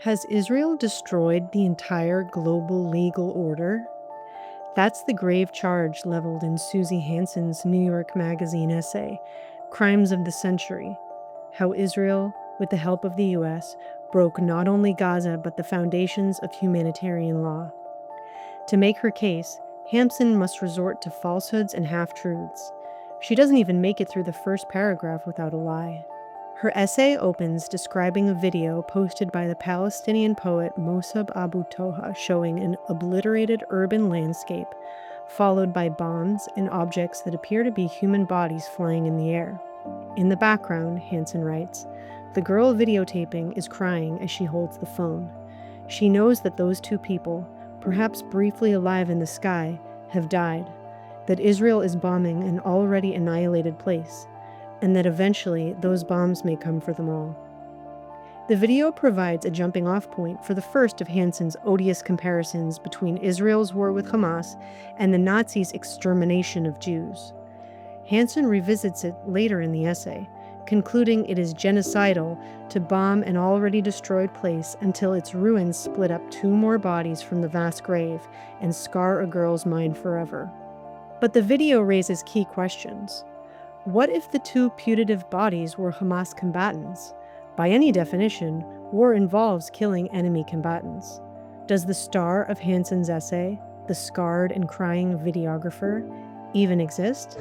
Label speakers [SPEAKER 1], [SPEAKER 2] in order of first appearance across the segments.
[SPEAKER 1] Has Israel destroyed the entire global legal order? That's the grave charge leveled in Suzy Hansen's New York Magazine essay, Crimes of the Century: How Israel, with the help of the US, broke not only Gaza but the foundations of humanitarian law. To make her case, Hansen must resort to falsehoods and half-truths. She doesn't even make it through the first paragraph without a lie. Her essay opens describing a video posted by the Palestinian poet Mossab Abu Toha showing an obliterated urban landscape, followed by bombs and objects that appear to be human bodies flying in the air. In the background, Hansen writes, the girl videotaping is crying as she holds the phone. She knows that those two people, perhaps briefly alive in the sky, have died, that Israel is bombing an already annihilated place, and that eventually those bombs may come for them all. The video provides a jumping-off point for the first of Hansen's odious comparisons between Israel's war with Hamas and the Nazis' extermination of Jews. Hansen revisits it later in the essay, concluding it is genocidal to bomb an already destroyed place until its ruins split up two more bodies from the vast grave and scar a girl's mind forever. But the video raises key questions. What if the two putative bodies were Hamas combatants? By any definition, war involves killing enemy combatants. Does the star of Hansen's essay, the scarred and crying videographer, even exist?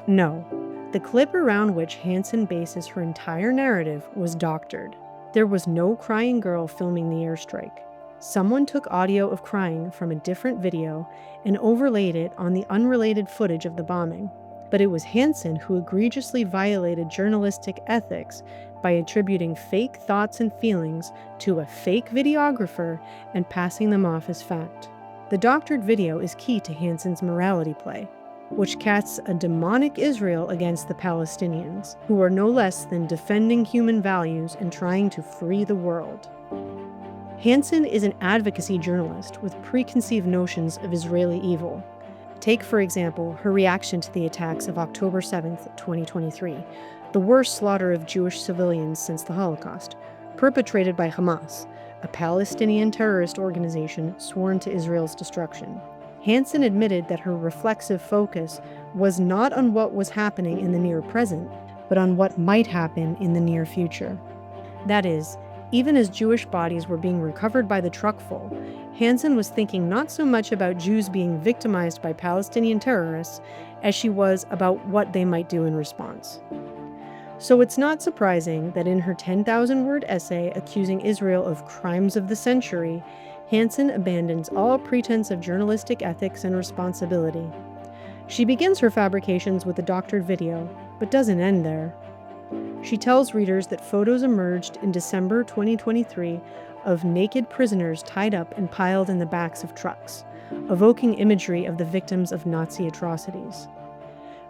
[SPEAKER 1] No. The clip around which Hansen bases her entire narrative was doctored. There was no crying girl filming the airstrike. Someone took audio of crying from a different video and overlaid it on the unrelated footage of the bombing. But it was Hansen who egregiously violated journalistic ethics by attributing fake thoughts and feelings to a fake videographer and passing them off as fact. The doctored video is key to Hansen's morality play, which casts a demonic Israel against the Palestinians, who are no less than defending human values and trying to free the world. Hansen is an advocacy journalist with preconceived notions of Israeli evil. Take, for example, her reaction to the attacks of October 7, 2023, the worst slaughter of Jewish civilians since the Holocaust, perpetrated by Hamas, a Palestinian terrorist organization sworn to Israel's destruction. Hansen admitted that her reflexive focus was not on what was happening in the near present, but on what might happen in the near future. That is, even as Jewish bodies were being recovered by the truckful, Hansen was thinking not so much about Jews being victimized by Palestinian terrorists as she was about what they might do in response. So it's not surprising that in her 10,000-word essay accusing Israel of crimes of the century, Hansen abandons all pretense of journalistic ethics and responsibility. She begins her fabrications with a doctored video, but doesn't end there. She tells readers that photos emerged in December 2023 of naked prisoners tied up and piled in the backs of trucks, evoking imagery of the victims of Nazi atrocities.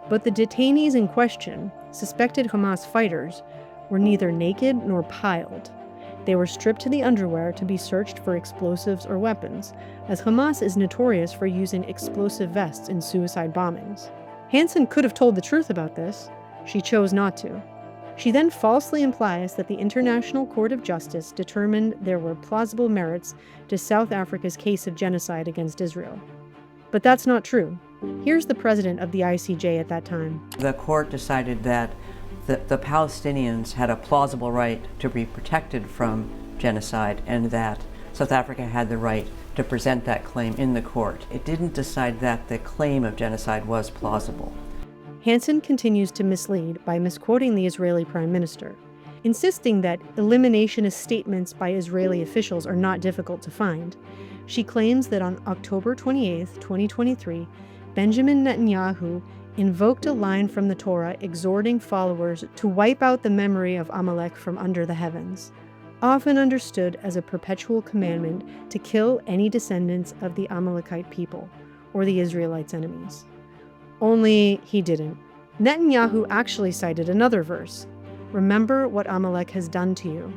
[SPEAKER 1] But the detainees in question, suspected Hamas fighters, were neither naked nor piled. They were stripped to the underwear to be searched for explosives or weapons, as Hamas is notorious for using explosive vests in suicide bombings. Hansen could have told the truth about this. She chose not to. She then falsely implies that the International Court of Justice determined there were plausible merits to South Africa's case of genocide against Israel. But that's not true. Here's the president of the ICJ at that time.
[SPEAKER 2] The court decided that the Palestinians had a plausible right to be protected from genocide and that South Africa had the right to present that claim in the court. It didn't decide that the claim of genocide was plausible.
[SPEAKER 1] Hansen continues to mislead by misquoting the Israeli prime minister, insisting that eliminationist statements by Israeli officials are not difficult to find. She claims that on October 28, 2023, Benjamin Netanyahu invoked a line from the Torah exhorting followers to wipe out the memory of Amalek from under the heavens, often understood as a perpetual commandment to kill any descendants of the Amalekite people, or the Israelites' enemies. Only he didn't. Netanyahu actually cited another verse, "Remember what Amalek has done to you."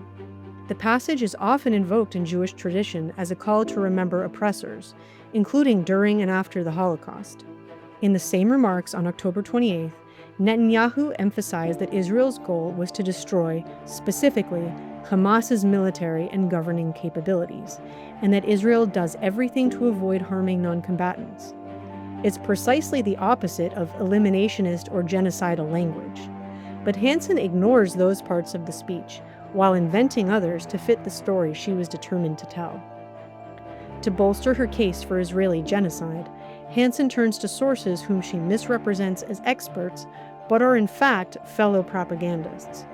[SPEAKER 1] The passage is often invoked in Jewish tradition as a call to remember oppressors, including during and after the Holocaust. In the same remarks on October 28th, Netanyahu emphasized that Israel's goal was to destroy, specifically, Hamas's military and governing capabilities, and that Israel does everything to avoid harming non-combatants. It's precisely the opposite of eliminationist or genocidal language. But Hansen ignores those parts of the speech, while inventing others to fit the story she was determined to tell. To bolster her case for Israeli genocide, Hansen turns to sources whom she misrepresents as experts, but are in fact fellow propagandists.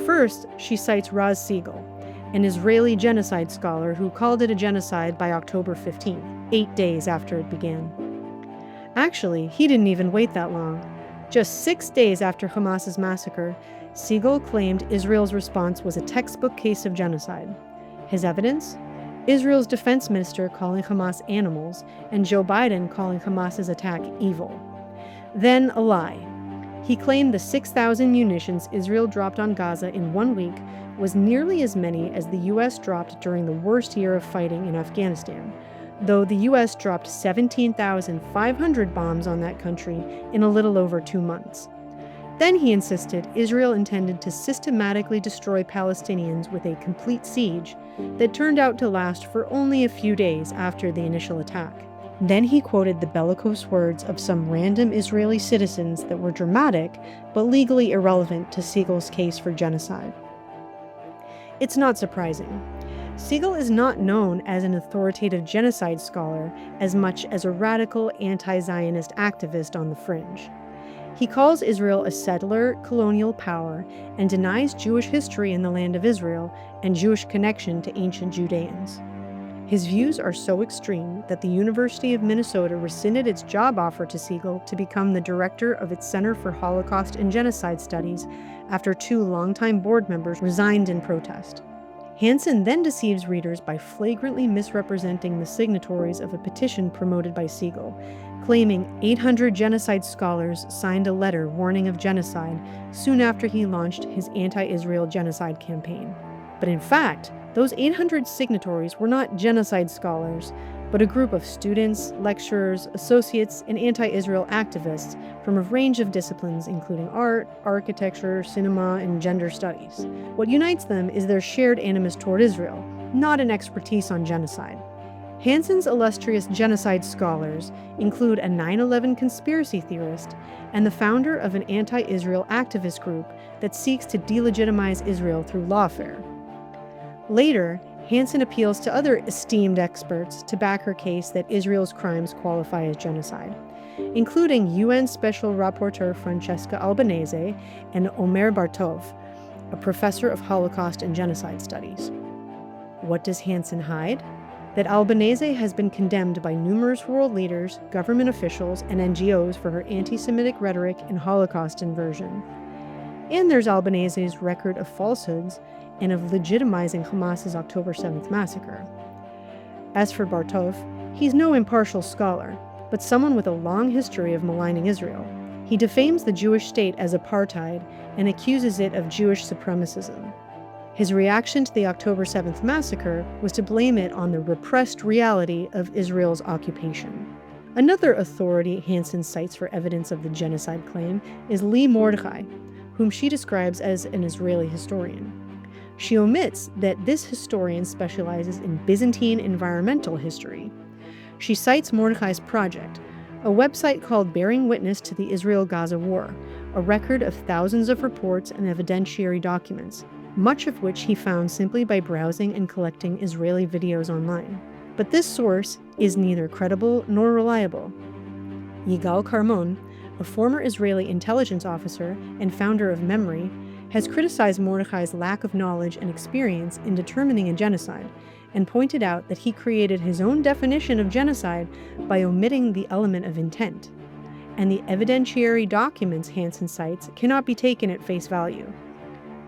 [SPEAKER 1] First, she cites Raz Siegel, an Israeli genocide scholar who called it a genocide by October 15th, 8 days after it began. Actually, he didn't even wait that long. Just 6 days after Hamas's massacre, Siegel claimed Israel's response was a textbook case of genocide. His evidence? Israel's defense minister calling Hamas animals, and Joe Biden calling Hamas's attack evil. Then a lie. He claimed the 6,000 munitions Israel dropped on Gaza in 1 week was nearly as many as the U.S. dropped during the worst year of fighting in Afghanistan, though the U.S. dropped 17,500 bombs on that country in a little over 2 months. Then he insisted Israel intended to systematically destroy Palestinians with a complete siege that turned out to last for only a few days after the initial attack. Then he quoted the bellicose words of some random Israeli citizens that were dramatic but legally irrelevant to Siegel's case for genocide. It's not surprising. Siegel is not known as an authoritative genocide scholar as much as a radical anti-Zionist activist on the fringe. He calls Israel a settler colonial power and denies Jewish history in the land of Israel and Jewish connection to ancient Judeans. His views are so extreme that the University of Minnesota rescinded its job offer to Siegel to become the director of its Center for Holocaust and Genocide Studies after 2 longtime board members resigned in protest. Hansen then deceives readers by flagrantly misrepresenting the signatories of a petition promoted by Siegel, claiming 800 genocide scholars signed a letter warning of genocide soon after he launched his anti-Israel genocide campaign. But in fact, those 800 signatories were not genocide scholars, but a group of students, lecturers, associates, and anti-Israel activists from a range of disciplines including art, architecture, cinema, and gender studies. What unites them is their shared animus toward Israel, not an expertise on genocide. Hansen's illustrious genocide scholars include a 9/11 conspiracy theorist and the founder of an anti-Israel activist group that seeks to delegitimize Israel through lawfare. Later, Hansen appeals to other esteemed experts to back her case that Israel's crimes qualify as genocide, including UN Special Rapporteur Francesca Albanese and Omer Bartov, a professor of Holocaust and Genocide Studies. What does Hansen hide? That Albanese has been condemned by numerous world leaders, government officials, and NGOs for her anti-Semitic rhetoric and Holocaust inversion. And there's Albanese's record of falsehoods and of legitimizing Hamas's October 7th massacre. As for Bartov, he's no impartial scholar, but someone with a long history of maligning Israel. He defames the Jewish state as apartheid and accuses it of Jewish supremacism. His reaction to the October 7th massacre was to blame it on the repressed reality of Israel's occupation. Another authority Hansen cites for evidence of the genocide claim is Lee Mordechai, whom she describes as an Israeli historian. She omits that this historian specializes in Byzantine environmental history. She cites Mordechai's project, a website called Bearing Witness to the Israel-Gaza War, a record of thousands of reports and evidentiary documents, much of which he found simply by browsing and collecting Israeli videos online. But this source is neither credible nor reliable. Yigal Karmon, a former Israeli intelligence officer and founder of Memory, has criticized Mordechai's lack of knowledge and experience in determining a genocide, and pointed out that he created his own definition of genocide by omitting the element of intent. And the evidentiary documents Hansen cites cannot be taken at face value.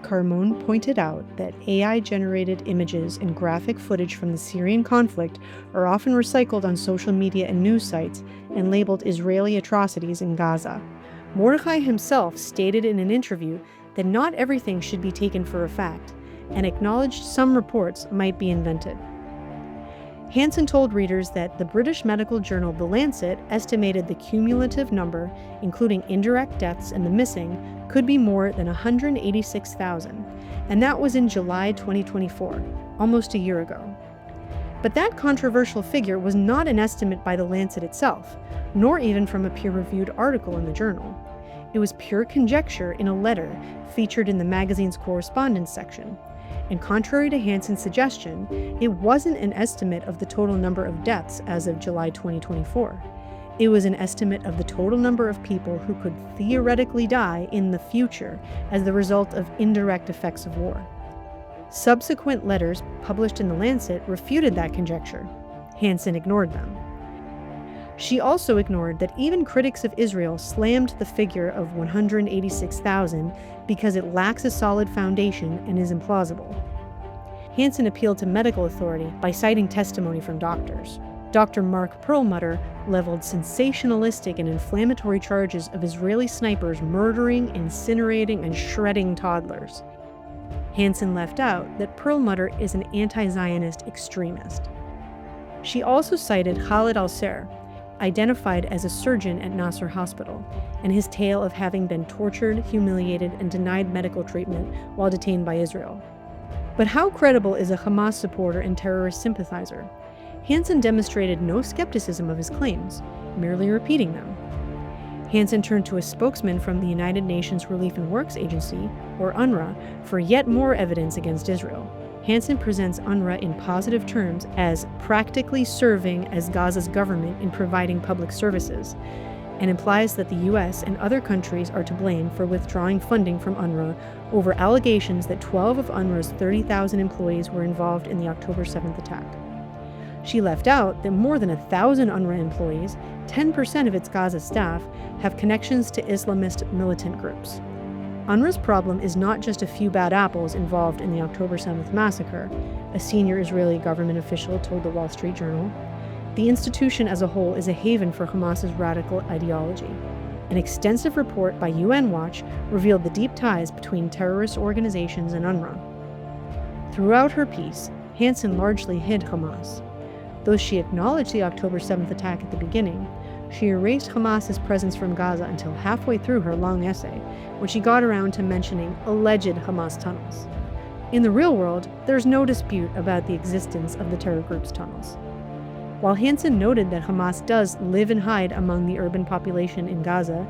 [SPEAKER 1] Karmon pointed out that AI-generated images and graphic footage from the Syrian conflict are often recycled on social media and news sites and labeled Israeli atrocities in Gaza. Mordechai himself stated in an interview that not everything should be taken for a fact, and acknowledged some reports might be invented. Hansen told readers that the British medical journal The Lancet estimated the cumulative number, including indirect deaths and the missing, could be more than 186,000, and that was in July 2024, almost a year ago. But that controversial figure was not an estimate by the Lancet itself, nor even from a peer-reviewed article in the journal. It was pure conjecture in a letter featured in the magazine's correspondence section. And contrary to Hansen's suggestion, it wasn't an estimate of the total number of deaths as of July 2024. It was an estimate of the total number of people who could theoretically die in the future as the result of indirect effects of war. Subsequent letters published in the Lancet refuted that conjecture. Hansen ignored them. She also ignored that even critics of Israel slammed the figure of 186,000 because it lacks a solid foundation and is implausible. Hansen appealed to medical authority by citing testimony from doctors. Dr. Mark Perlmutter leveled sensationalistic and inflammatory charges of Israeli snipers murdering, incinerating, and shredding toddlers. Hansen left out that Perlmutter is an anti-Zionist extremist. She also cited Khalid al-Ser, identified as a surgeon at Nasser Hospital, and his tale of having been tortured, humiliated, and denied medical treatment while detained by Israel. But how credible is a Hamas supporter and terrorist sympathizer? Hansen demonstrated no skepticism of his claims, merely repeating them. Hansen turned to a spokesman from the United Nations Relief and Works Agency, or UNRWA, for yet more evidence against Israel. Hansen presents UNRWA in positive terms as practically serving as Gaza's government in providing public services, and implies that the U.S. and other countries are to blame for withdrawing funding from UNRWA over allegations that 12 of UNRWA's 30,000 employees were involved in the October 7th attack. She left out that more than 1,000 UNRWA employees, 10% of its Gaza staff, have connections to Islamist militant groups. UNRWA's problem is not just a few bad apples involved in the October 7th massacre, a senior Israeli government official told the Wall Street Journal. The institution as a whole is a haven for Hamas's radical ideology. An extensive report by UN Watch revealed the deep ties between terrorist organizations and UNRWA. Throughout her piece, Hansen largely hid Hamas. Though she acknowledged the October 7th attack at the beginning, she erased Hamas's presence from Gaza until halfway through her long essay, when she got around to mentioning alleged Hamas tunnels. In the real world, there's no dispute about the existence of the terror group's tunnels. While Hansen noted that Hamas does live and hide among the urban population in Gaza,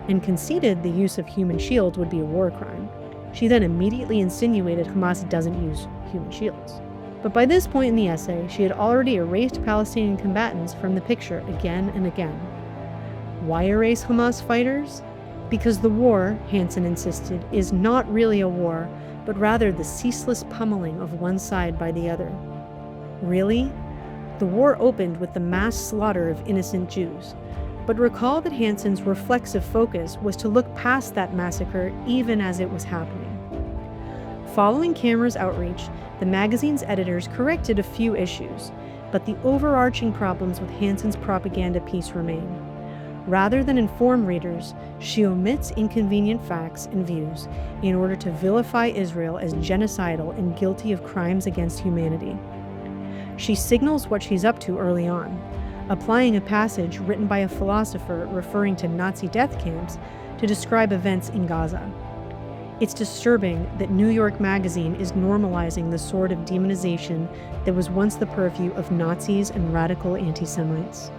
[SPEAKER 1] and conceded the use of human shields would be a war crime, she then immediately insinuated Hamas doesn't use human shields. But by this point in the essay, she had already erased Palestinian combatants from the picture again and again. Why erase Hamas fighters? Because the war, Hansen insisted, is not really a war, but rather the ceaseless pummeling of one side by the other. Really? The war opened with the mass slaughter of innocent Jews. But recall that Hansen's reflexive focus was to look past that massacre even as it was happening. Following Camera's outreach, the magazine's editors corrected a few issues, but the overarching problems with Hansen's propaganda piece remain. Rather than inform readers, she omits inconvenient facts and views in order to vilify Israel as genocidal and guilty of crimes against humanity. She signals what she's up to early on, applying a passage written by a philosopher referring to Nazi death camps to describe events in Gaza. It's disturbing that New York Magazine is normalizing the sort of demonization that was once the purview of Nazis and radical anti-Semites.